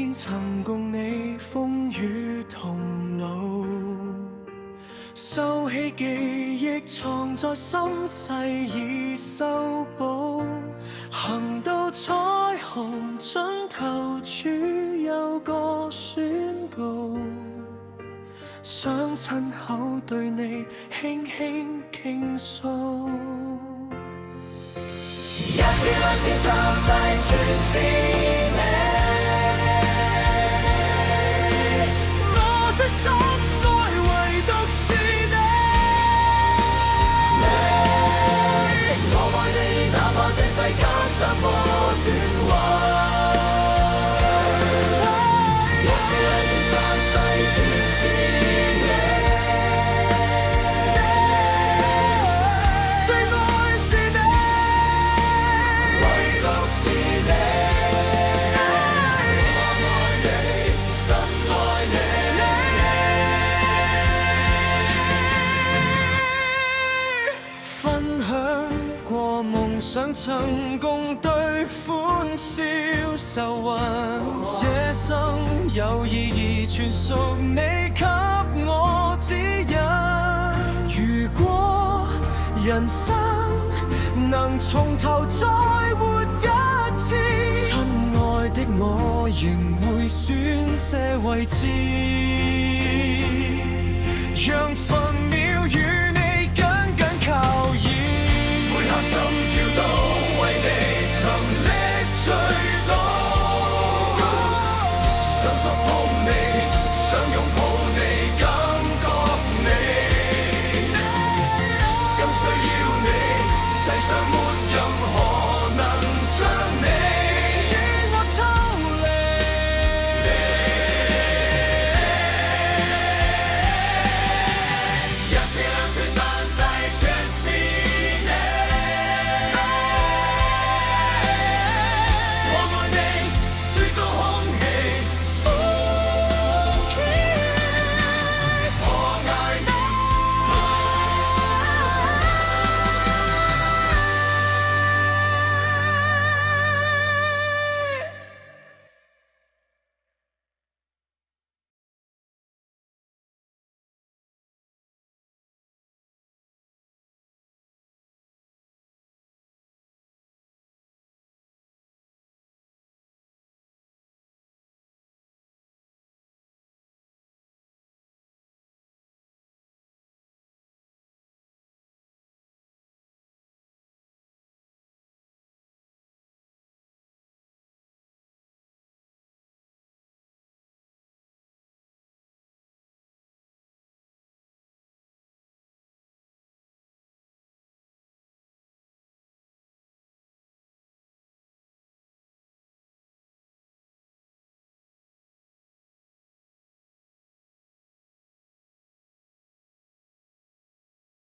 邊曾共你風雨同路，收起記憶藏在心細已修補，行到彩虹盡頭處有個宣告，想親口對你輕輕傾訴。一千兩千三世全是你，我這心愛唯獨是你。我愛你，哪怕這世間怎麼轉彎。一千兩千三世全是你，最愛是你。想曾共對歡笑愁雲，這生有意義全屬你給我指引。如果人生能從頭再活一次，親愛的我仍會選這位置，讓